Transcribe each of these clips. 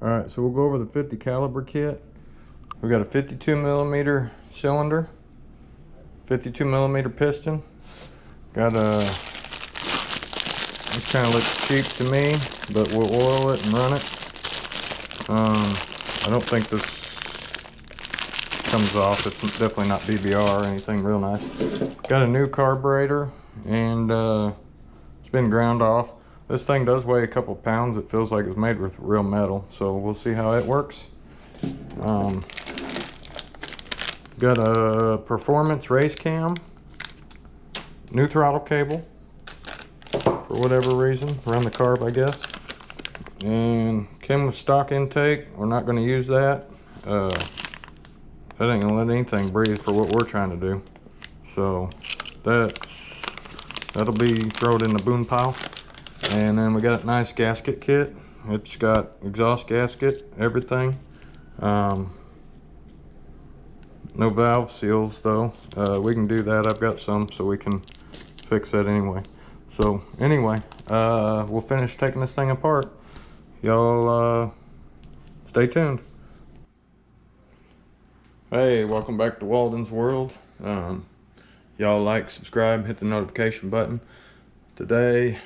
All right, so we'll go over the 50 caliber kit. We got a 52 millimeter cylinder, 52 millimeter piston. Got a, this kind of looks cheap to me, but we'll oil it and run it. I don't think this comes off. It's definitely not BBR or anything real nice. Got a new carburetor, and it's been ground off. This thing does weigh a couple pounds. It feels like it's made with real metal, so we'll see how it works. Got a performance race cam, new throttle cable for whatever reason, run the carb I guess, and came with stock intake. We're not going to use that. That ain't gonna let anything breathe for what we're trying to do, so that'll be thrown in the boom pile. And then we got a nice gasket kit. It's got exhaust gasket, everything. No valve seals though. We can do that. I've got some, so we can fix that anyway. So anyway, we'll finish taking this thing apart. Y'all stay tuned. Hey, welcome back to Walden's World. Y'all like, subscribe, hit the notification button. Today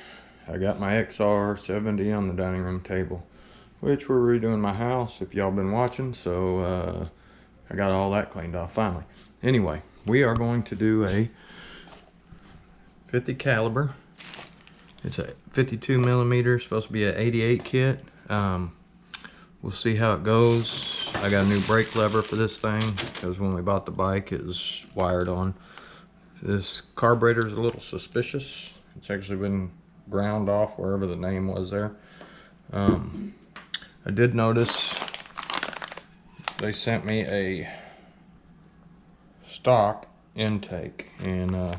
I got my XR70 on the dining room table, which we're redoing my house, if y'all been watching. So I got all that cleaned off finally. Anyway, we are going to do a 50 caliber. It's a 52 millimeter, supposed to be an 88 kit. We'll see how it goes. I got a new brake lever for this thing because when we bought the bike it was wired on. This carburetor is a little suspicious. It's actually been ground off wherever the name was there. I did notice they sent me a stock intake, and I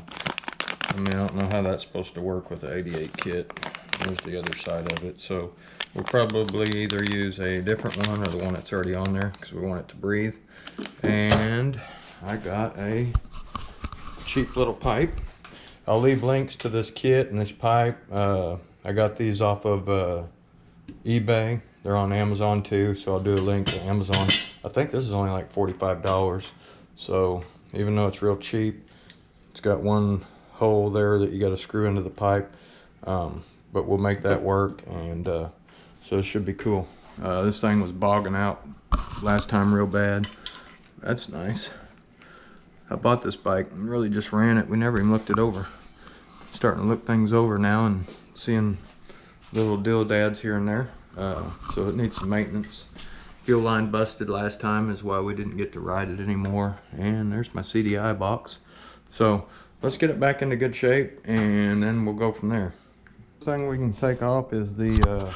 don't know how that's supposed to work with the 88 kit. There's the other side of it, so we'll probably either use a different one or the one that's already on there because we want it to breathe. And I got a cheap little pipe. I'll leave links to this kit and this pipe. I got these off of eBay. They're on Amazon too, so I'll do a link to Amazon. I think this is only like $45. So even though it's real cheap, it's got one hole there that you got to screw into the pipe. But we'll make that work, and so it should be cool. This thing was bogging out last time real bad. That's nice. I bought this bike and really just ran it. We never even looked it over. Starting to look things over now and seeing little doodads here and there. So it needs some maintenance. Fuel line busted last time is why we didn't get to ride it anymore. And there's my CDI box. So let's get it back into good shape and then we'll go from there. The thing we can take off is the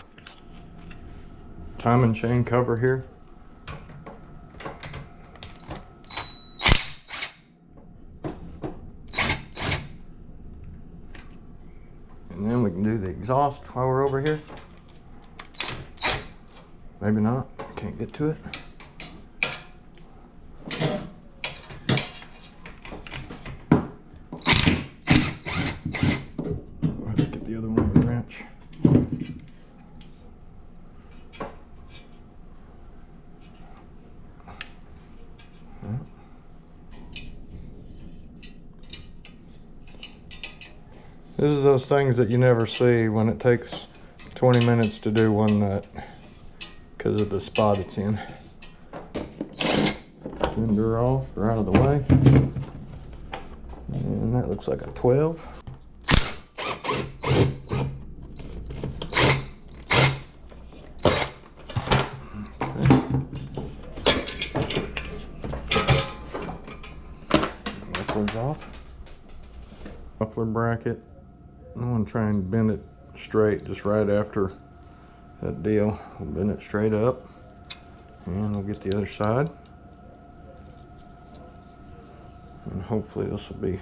timing chain cover here. And then we can do the exhaust while we're over here. Maybe not, can't get to it. I'll have to get the other one with a wrench. This is those things that you never see when it takes 20 minutes to do one nut because of the spot it's in. Fender off, or out of the way. And that looks like a 12. Muffler's off. Muffler bracket. I want to try and bend it straight just right after that deal. We'll bend it straight up and we'll get the other side. And hopefully this will be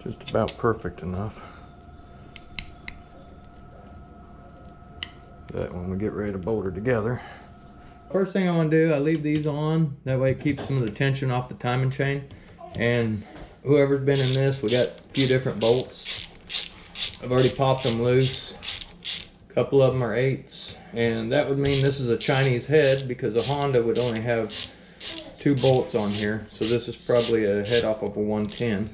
just about perfect enough that when we get ready to bolt her together. First thing I want to do, I leave these on. That way it keeps some of the tension off the timing chain. And whoever's been in this, we got a few different bolts. I've already popped them loose couple of them are 8s, and that would mean this is a Chinese head because a Honda would only have 2 bolts on here. So this is probably a head off of a 110,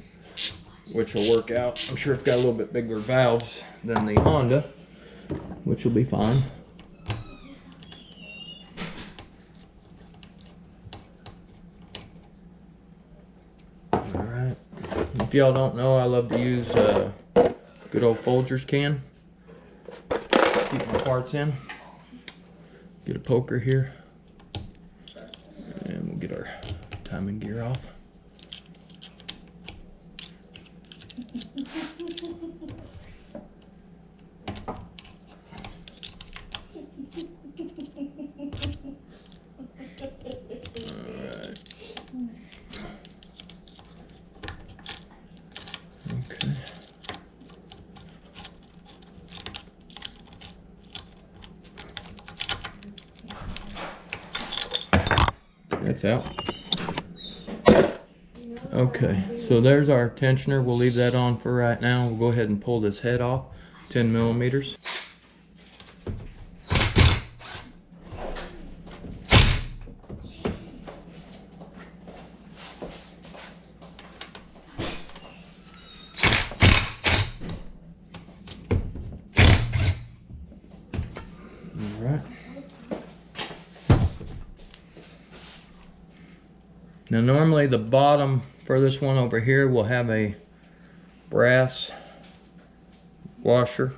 which will work out. I'm sure it's got a little bit bigger valves than the Honda, which will be fine. Alright, if y'all don't know, I love to use good old Folgers can. Keep my parts in. Get a poker here. And we'll get our timing gear off. Alright. Okay. That's out. Okay, so there's our tensioner. We'll leave that on for right now. We'll go ahead and pull this head off, 10 millimeters. All right. Now normally the bottom for this one over here will have a brass washer.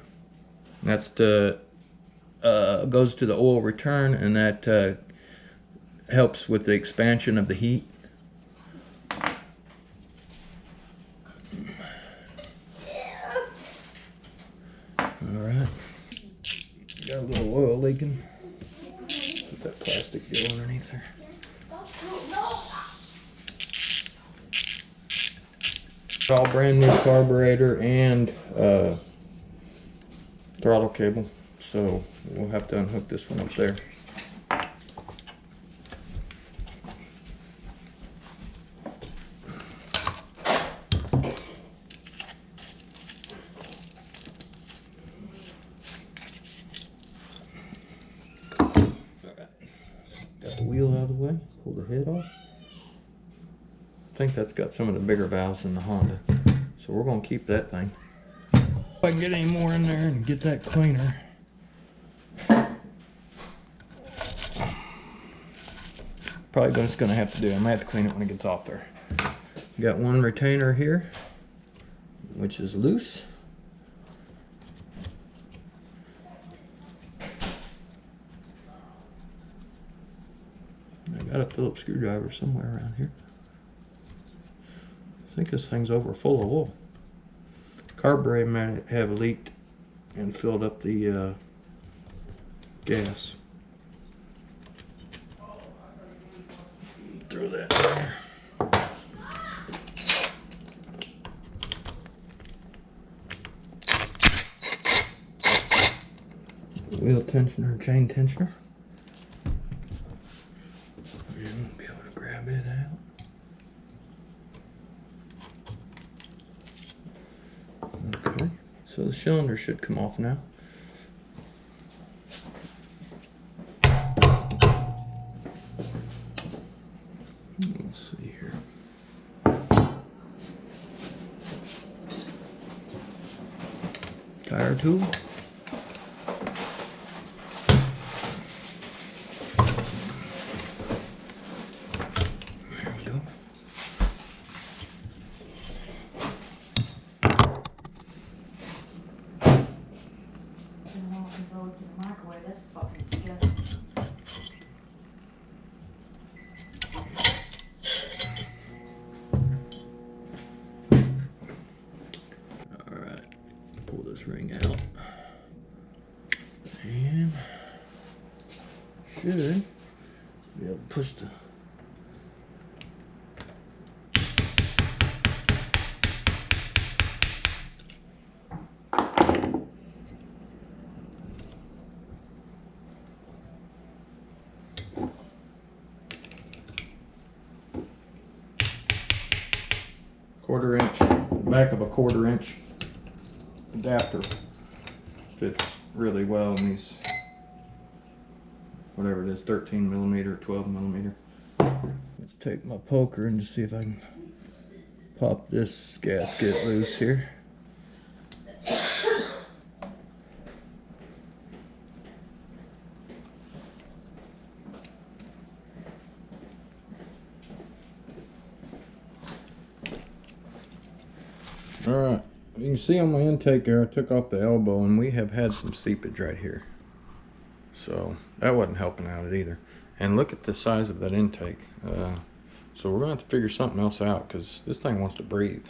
That's the goes to the oil return, and that helps with the expansion of the heat. Alright. Got a little oil leaking. Put that plastic deal underneath there. All brand new carburetor and throttle cable, so we'll have to unhook this one up there. Got the wheel out of the way, pull the head off. I think that's got some of the bigger valves than the Honda, so we're going to keep that thing. If I can get any more in there and get that cleaner. Probably just going to have to do. I might have to clean it when it gets off there. Got one retainer here, which is loose. I got a Phillips screwdriver somewhere around here. I think this thing's over full of oil. Carburetor might have leaked and filled up the gas. Throw that in there. Wheel tensioner, chain tensioner. And we'll be able to grab it out. Okay, so the cylinder should come off now. Let's see here. Tire tool. There we go. That's fucking disgusting. Alright, pull this ring out. And should be able to push the quarter-inch, back of a quarter-inch adapter fits really well in these, whatever it is, 13 millimeter, 12 millimeter. Let's take my poker and just see if I can pop this gasket loose here. Alright, you can see on my intake there I took off the elbow and we have had some seepage right here. So that wasn't helping out either. And look at the size of that intake. So we're going to have to figure something else out because this thing wants to breathe.